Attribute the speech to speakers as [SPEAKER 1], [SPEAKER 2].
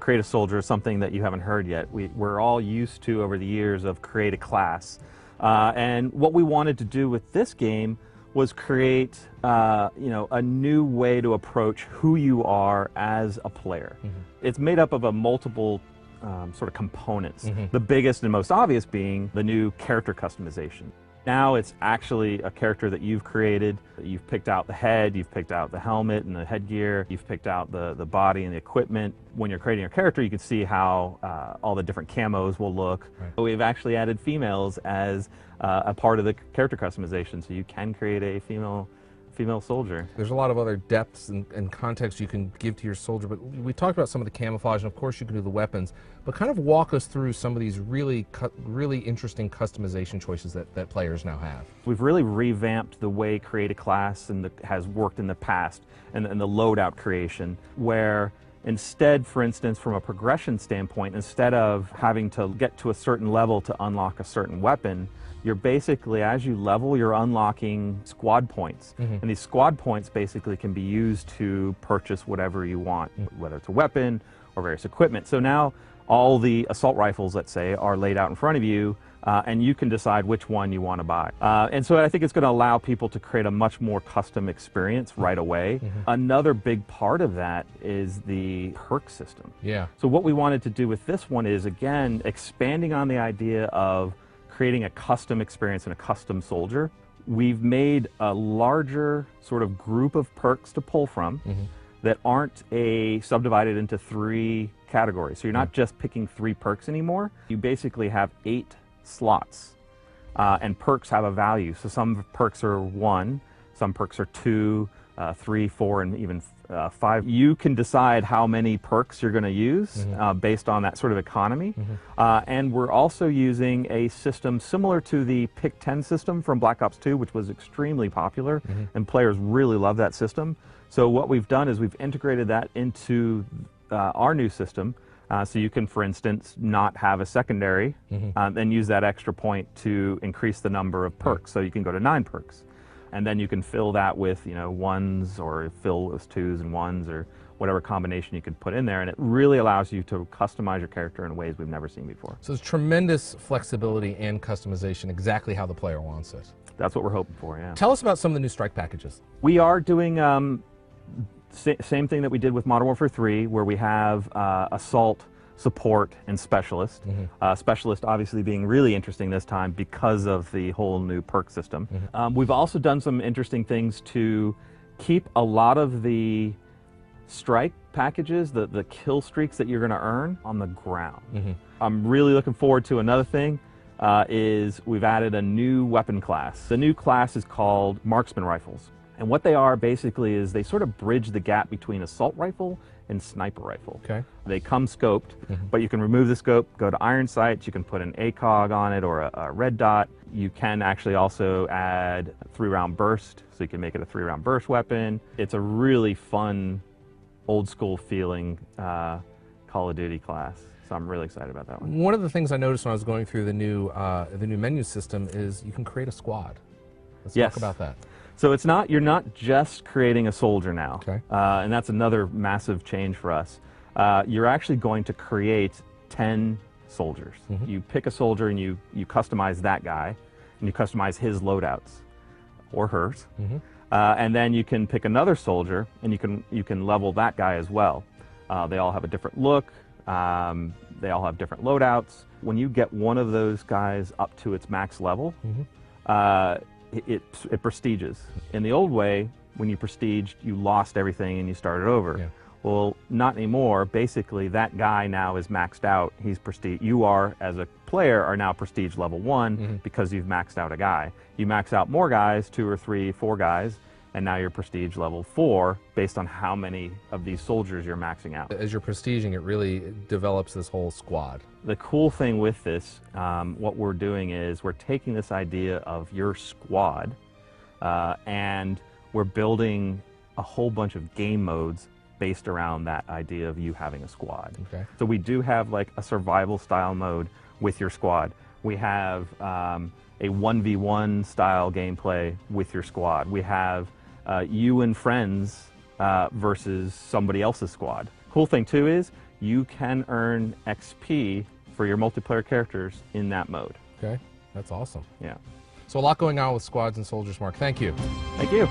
[SPEAKER 1] create a soldier is something that you haven't heard yet. We're all used to, over the years, of create a class. And what we wanted to do with this game was create a new way to approach who you are as a player. It's made up of a multiple sort of components. The biggest and most obvious being the new character customization. Now it's actually a character that you've created. You've picked out the head, you've picked out the helmet and the headgear, you've picked out the body and the equipment. When you're creating your character, you can see how all the different camos will look. Right. We've actually added females as a part of the character customization, so you can create a female soldier.
[SPEAKER 2] There's a lot of other depths and context you can give to your soldier, but we talked about some of the camouflage, and of course you can do the weapons, but kind of walk us through some of these really interesting customization choices that players now have.
[SPEAKER 1] We've really revamped the way create a class has worked in the past, and the loadout creation, where instead, for instance, from a progression standpoint, instead of having to get to a certain level to unlock a certain weapon, you're basically, as you level, you're unlocking squad points. And these squad points basically can be used to purchase whatever you want, whether it's a weapon or various equipment. So now all the assault rifles, let's say, are laid out in front of you, and you can decide which one you want to buy. And so I think it's going to allow people to create a much more custom experience right away. Another big part of that is the perk system.
[SPEAKER 2] Yeah.
[SPEAKER 1] So what we wanted to do with this one is, again, expanding on the idea of creating a custom experience and a custom soldier. We've made a larger sort of group of perks to pull from that aren't subdivided into 3 categories. So you're not just picking 3 perks anymore. You basically have 8 slots, and perks have a value. So some perks are 1, some perks are 2, 3, 4, and even 5. You can decide how many perks you're going to use based on that sort of economy. And we're also using a system similar to the Pick 10 system from Black Ops 2, which was extremely popular, and players really love that system. So what we've done is we've integrated that into our new system. So you can, for instance, not have a secondary, and use that extra point to increase the number of perks. So you can go to 9 perks. And then you can fill that with, 1s, or fill with 2s and 1s, or whatever combination you can put in there. And it really allows you to customize your character in ways we've never seen before.
[SPEAKER 2] So there's tremendous flexibility and customization, exactly how the player wants it.
[SPEAKER 1] That's what we're hoping for, yeah.
[SPEAKER 2] Tell us about some of the new strike packages.
[SPEAKER 1] We are doing same thing that we did with Modern Warfare 3, where we have assault, support, and specialist. Specialist obviously being really interesting this time because of the whole new perk system. We've also done some interesting things to keep a lot of the strike packages, the kill streaks that you're going to earn, on the ground. I'm really looking forward to another thing, is we've added a new weapon class. The new class is called marksman rifles. And what they are basically is they sort of bridge the gap between assault rifle and sniper rifle.
[SPEAKER 2] Okay.
[SPEAKER 1] They come scoped, but you can remove the scope, go to iron sights, you can put an ACOG on it or a red dot. You can actually also add 3-round burst, so you can make it a 3-round burst weapon. It's a really fun, old school feeling Call of Duty class. So I'm really excited about that one.
[SPEAKER 2] One of the things I noticed when I was going through the new menu system is you can create a squad. Let's talk about that.
[SPEAKER 1] So you're not just creating a soldier now,
[SPEAKER 2] okay.
[SPEAKER 1] And that's another massive change for us. You're actually going to create 10 soldiers. You pick a soldier and you customize that guy, and you customize his loadouts, or hers, and then you can pick another soldier and you can level that guy as well. They all have a different look. They all have different loadouts. When you get one of those guys up to its max level, it prestiges. In the old way, when you prestiged, you lost everything and you started over.
[SPEAKER 2] Yeah.
[SPEAKER 1] Well, not anymore. Basically, that guy now is maxed out. He's prestige. You are, as a player, are now prestige level 1 because you've maxed out a guy. You max out more guys, 2 or 3, 4 guys, and now you're prestige level 4 based on how many of these soldiers you're maxing out.
[SPEAKER 2] As you're prestiging, it really develops this whole squad.
[SPEAKER 1] The cool thing with this, what we're doing is we're taking this idea of your squad and we're building a whole bunch of game modes based around that idea of you having a squad.
[SPEAKER 2] Okay.
[SPEAKER 1] So we do have like a survival style mode with your squad. We have a 1v1 style gameplay with your squad. We have you and friends versus somebody else's squad. Cool thing too is you can earn XP for your multiplayer characters in that mode.
[SPEAKER 2] Okay, that's awesome.
[SPEAKER 1] Yeah.
[SPEAKER 2] So a lot going on with Squads and Soldiers, Mark. Thank you.
[SPEAKER 1] Thank you.